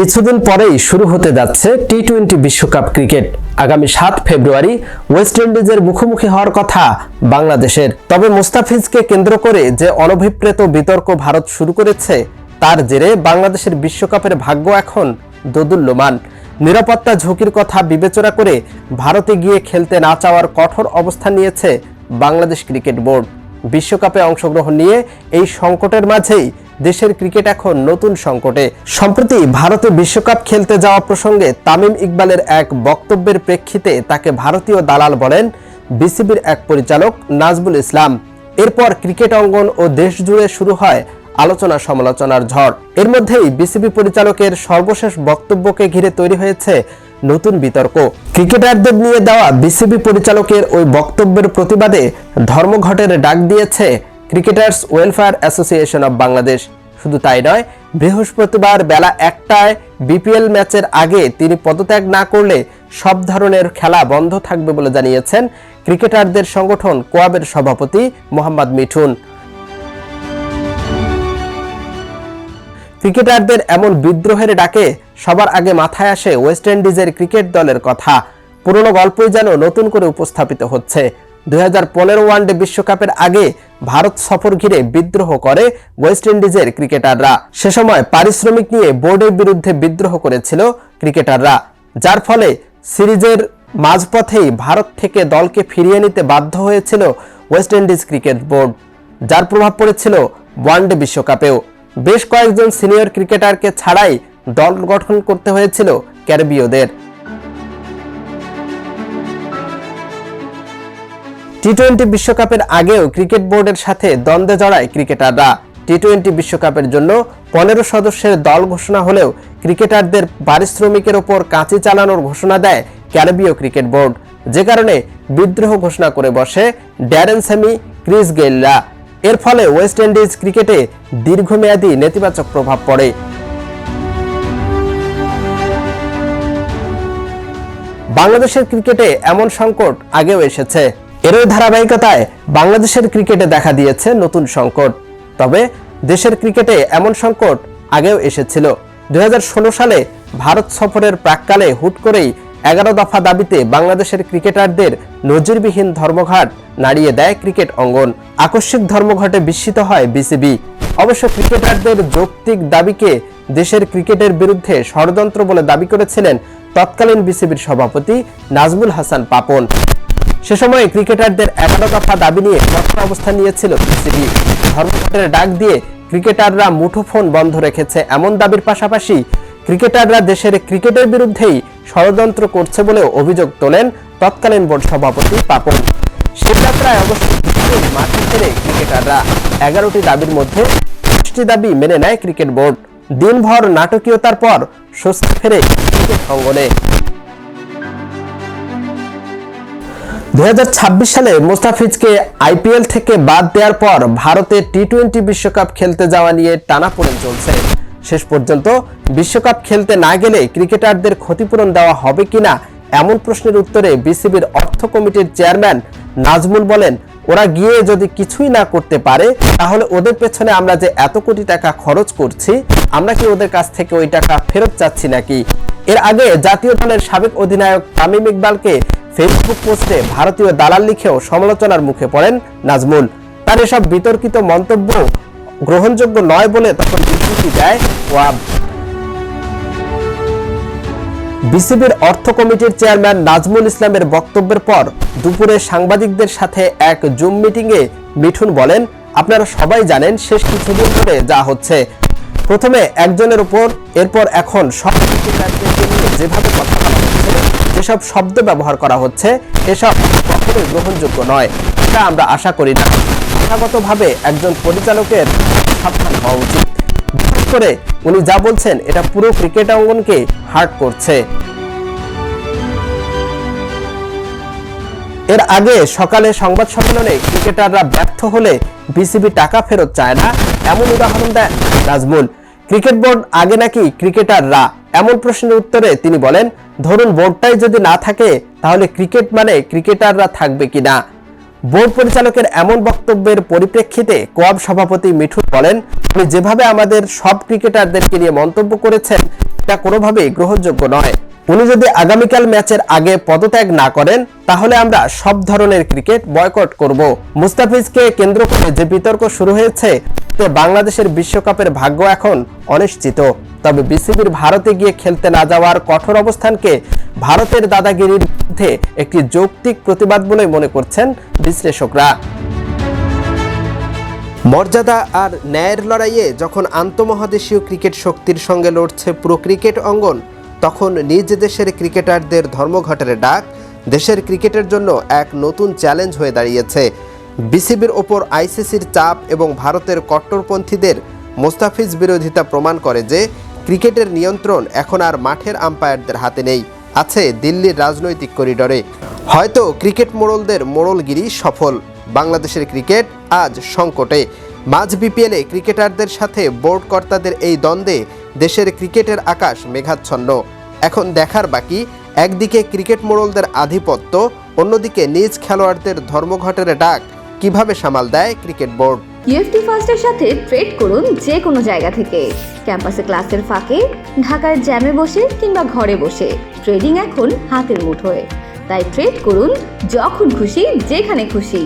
কিছুদিন পরেই শুরু হতে যাচ্ছে টি-20 বিশ্বকাপ ক্রিকেট। আগামী 7 ফেব্রুয়ারি ওয়েস্ট ইন্ডিজের মুখোমুখি হওয়ার কথা বাংলাদেশের। তবে মুস্তাফিজকে কেন্দ্র করে যে অনভিপ্রেত বিতর্ক ভারত শুরু করেছে, তার জেরে বাংলাদেশের বিশ্বকাপের ভাগ্য এখন দোদুল্যমান। নিরাপত্তা ঝুঁকির কথা বিবেচনা করে ভারতে গিয়ে খেলতে না চাওয়ার কঠোর অবস্থান নিয়েছে বাংলাদেশ ক্রিকেট বোর্ড। বিশ্বকাপে অংশগ্রহণ নিয়ে এই সংকটের মাঝেই দেশের ক্রিকেট এখন নতুন সংকটে। সম্প্রতি ভারতে বিশ্বকাপ খেলতে যাওয়া প্রসঙ্গে তামিম ইকবালের এক বক্তব্যের প্রেক্ষিতে তাকে ভারতীয় দালাল বলেন বিসিবির এক পরিচালক নাজমুল ইসলাম। এরপর ক্রিকেট অঙ্গন ও দেশ জুড়ে শুরু হয় আলোচনা সমালোচনার ঝড়। এর মধ্যেই বিসিবি পরিচালকের সর্বশেষ বক্তব্যকে ঘিরে তৈরি হয়েছে নতুন বিতর্ক। ক্রিকেটারদের নিয়ে দেওয়া বিসিবি পরিচালকের ওই বক্তব্যের প্রতিবাদে ধর্মঘটের ডাক দিয়েছে cricketers welfare association of Bangladesh. শুধু তাই নয়, বৃহস্পতিবার বেলা 1টায় বিপিএল ম্যাচের আগে তিনি পদত্যাগ না করলে সব ধরনের খেলা বন্ধ থাকবে বলে জানিয়েছেন ক্রিকেটারদের সংগঠন কোয়াবের সভাপতি মোহাম্মদ মিঠুন। ক্রিকেটারদের এমন বিদ্রোহের ডাকে সবার আগে মাথায় আসে ওয়েস্ট ইন্ডিজের ক্রিকেট দলের কথা। পুরনো গল্পই যেন নতুন করে উপস্থাপিত হচ্ছে। 2015 ওয়ানডে বিশ্বকাপের আগে ভারত সফর ঘিরে বিদ্রোহ করে ওয়েস্ট ইন্ডিজের ক্রিকেটাররা। সে সময় পারিশ্রমিক নিয়ে বোর্ডের বিরুদ্ধে বিদ্রোহ করেছিল ক্রিকেটাররা, যার ফলে সিরিজের মাঝপথেই ভারত থেকে দলকে ফিরিয়ে নিতে বাধ্য হয়েছিল ওয়েস্ট ইন্ডিজ ক্রিকেট বোর্ড, যার প্রভাব পড়েছিল ওয়ানডে বিশ্বকাপেও। বেশ কয়েকজন সিনিয়র ক্রিকেটারকে ছাড়াই দল গঠন করতে হয়েছিল ক্যারিবীয়দের। টি-20 বিশ্বকাপের আগেও ক্রিকেট বোর্ডের সাথে দ্বন্দ্বে জড়ায় ক্রিকেটাররা। টি-20 বিশ্বকাপের জন্য 15 সদস্যের দল ঘোষণা হলেও ক্রিকেটারদের পারিশ্রমিকের ওপর কাঁচি চালানোর ঘোষণা দেয় ক্যারিবীয় ক্রিকেট বোর্ড, যে কারণে বিদ্রোহ ঘোষণা করে বসে ড্যারেন স্যামি, ক্রিস গেইলরা। এর ফলে ওয়েস্ট ইন্ডিজ ক্রিকেটে দীর্ঘমেয়াদী নেতিবাচক প্রভাব পড়ে। বাংলাদেশের ক্রিকেটে এমন সংকট আগেও এসেছে। এরই ধারাবাহিকতায় বাংলাদেশের ক্রিকেটে দেখা দিয়েছে নতুন সংকট। তবে দেশের ক্রিকেটে এমন সংকট আগেও এসেছিল। 2016 সালে ভারত সফরের প্রাক্কালে হুট করেই 11 দফা দাবিতে বাংলাদেশের ক্রিকেটারদের নজিরবিহীন ধর্মঘট নাড়িয়ে দেয় ক্রিকেট অঙ্গন। আকস্মিক ধর্মঘটে বিস্মিত হয় বিসিবি। অবশ্য ক্রিকেটারদের যৌক্তিক দাবিকে দেশের ক্রিকেটের বিরুদ্ধে ষড়যন্ত্র বলে দাবি করেছিলেন তৎকালীন বিসিবির সভাপতি নাজমুল হাসান পাপন। সে সময় ক্রিকেটারদের 11 দফা দাবি নিয়ে কঠোর অবস্থান নিয়েছিল বিসিবি। ধর্মঘটের ডাক দিয়ে ক্রিকেটাররা মুঠোফোন বন্ধ রেখেছে এমন দাবির পাশাপাশি ক্রিকেটাররা দেশের ক্রিকেটের বিরুদ্ধেই ষড়যন্ত্র করছে বলেও অভিযোগ তোলেন তৎকালীন বোর্ড সভাপতি পাপন। সে যাত্রায় অবশ্য মাঠে ফেরে ক্রিকেটাররা। 11টি দাবির মধ্যে 10টি দাবি মেনে নেয় ক্রিকেট বোর্ড। দিনভর নাটকীয়তার পর স্বস্তি ফেরে ক্রিকেট অঙ্গনে। 2026 সালে মুস্তাফিজকে আইপিএল থেকে বাদ দেওয়ার পর ভারতে টি-20 বিশ্বকাপ খেলতে যাওয়া নিয়ে টানাপোড়েন চলছে। শেষ পর্যন্ত বিশ্বকাপ খেলতে না গেলে ক্রিকেটারদের ক্ষতিপূরণ দেওয়া হবে কিনা এমন প্রশ্নের উত্তরে বিসিবির অর্থ কমিটির চেয়ারম্যান নাজমুল বলেন, ওরা গিয়ে যদি কিছুই না করতে পারে তাহলে ওদের পেছনে আমরা যে এত কোটি টাকা খরচ করছি, আমরা কি ওদের কাছ থেকে ওই টাকা ফেরত চাচ্ছি নাকি? এর আগে জাতীয় দলের সাবেক অধিনায়ক তামিম ইকবালকে ফেসবুক পোস্টে ভারতীয় দালাল লিখেও সমালোচনার মুখে পড়েন নাজমুল। তার এসব বিতর্কিত মন্তব্য গ্রহণযোগ্য নয় বলে তখন বিবৃতি দেয় ওয়াব। বিসিবির অর্থ কমিটির চেয়ারম্যান নাজমুল ইসলামের বক্তব্যের পর দুপুরে সাংবাদিকদের সাথে এক জুম মিটিংয়ে মিঠুন বলেন, আপনারা সবাই জানেন শেষ কিছুদিন ধরে যা হচ্ছে, প্রথমে একজনের উপর, এরপর এখন সব ক্রিকেটারদেরকে নিয়ে যেভাবে কথা বলা হচ্ছে, যেসব শব্দ ব্যবহার করা হচ্ছে, এসব কখনোই গ্রহণযোগ্য নয়। এটা আমরা আশা করি না। পেশাগতভাবে একজন পরিচালকের সাবধান হওয়া উচিত। বিশেষ করে উনি যা বলছেন এটা পুরো ক্রিকেট অঙ্গনকে হার্ট করছে। এর আগে সকালে সংবাদ সম্মেলনে ক্রিকেটাররা ব্যর্থ হলে বিসিবি টাকা ফেরত চায় না এমন উদাহরণ দেন নাজমুল। ক্রিকেট বোর্ড আগে নাকি ক্রিকেটাররা? এমন প্রশ্নের উত্তরে তিনি বলেন, ধরুন বোর্ডটাই যদি না থাকে তাহলে ক্রিকেট মানে ক্রিকেটাররা থাকবে কিনা? বোর্ড পরিচালকের এমন বক্তব্যের পরিপ্রেক্ষিতে কোয়াব সভাপতি মিঠুন বলেন, আপনি যেভাবে আমাদের সব ক্রিকেটারদেরকে নিয়ে মন্তব্য করেছেন এটা কোনোভাবেই গ্রহণযোগ্য নয়। উনি যদি আগামীকাল ম্যাচের আগে পদত্যাগ না করেন তাহলে আমরা সব ধরনের ক্রিকেট বয়কট করব। মুস্তাফিজকে কেন্দ্র করে যে বিতর্ক শুরু হয়েছে তাতে বাংলাদেশের বিশ্বকাপের ভাগ্য এখন অনিশ্চিত। তবে বিসিবির ভারতে গিয়ে খেলতে না যাওয়ার কঠোর অবস্থানকে ভারতের দাদাগিরির বিরুদ্ধে একটি যৌক্তিক প্রতিবাদ বলে মনে করছেন বিশ্লেষকরা। মর্যাদা আর ন্যায়ের লড়াইয়ে যখন আন্তঃমহাদেশীয় ক্রিকেট শক্তির সঙ্গে লড়ছে পুরো ক্রিকেট অঙ্গন, তখন নিজ দেশের ক্রিকেটারদের ধর্মঘটের ডাক দেশের ক্রিকেটের জন্য এক নতুন চ্যালেঞ্জ হয়ে দাঁড়িয়েছে। বিসিবির ওপর আইসিসির চাপ এবং ভারতের কট্টরপন্থীদের মোস্তাফিজ বিরোধিতা প্রমাণ করে যে ক্রিকেটের নিয়ন্ত্রণ এখন আর মাঠের আম্পায়ারদের হাতে নেই, আছে দিল্লির রাজনৈতিক করিডরে। হয়তো ক্রিকেট মোড়লদের মোড়লগিরি সফল, বাংলাদেশের ক্রিকেট আজ সংকটে। মাঝ বিপিএলে ক্রিকেটারদের সাথে বোর্ড কর্তাদের এই দ্বন্দ্বে দেশের ক্রিকেটের আকাশ মেঘাচ্ছন্ন। এখন দেখার বাকি, একদিকে ক্রিকেট মোড়লদের আধিপত্য, অন্যদিকে নিজ খেলোয়াড়দের ধর্মঘটের ডাক কিভাবে সামাল দেয় ক্রিকেট বোর্ড। ইউএফটি ফার্স্টের সাথে ট্রেড করুন যে কোনো জায়গা থেকে। ক্যাম্পাসে ক্লাসের ফাঁকে, ঢাকার জ্যামে বসে কিংবা ঘরে বসে, ট্রেডিং এখন হাতের মুঠোয়। তাই ট্রেড করুন যখন খুশি, যেখানে খুশি।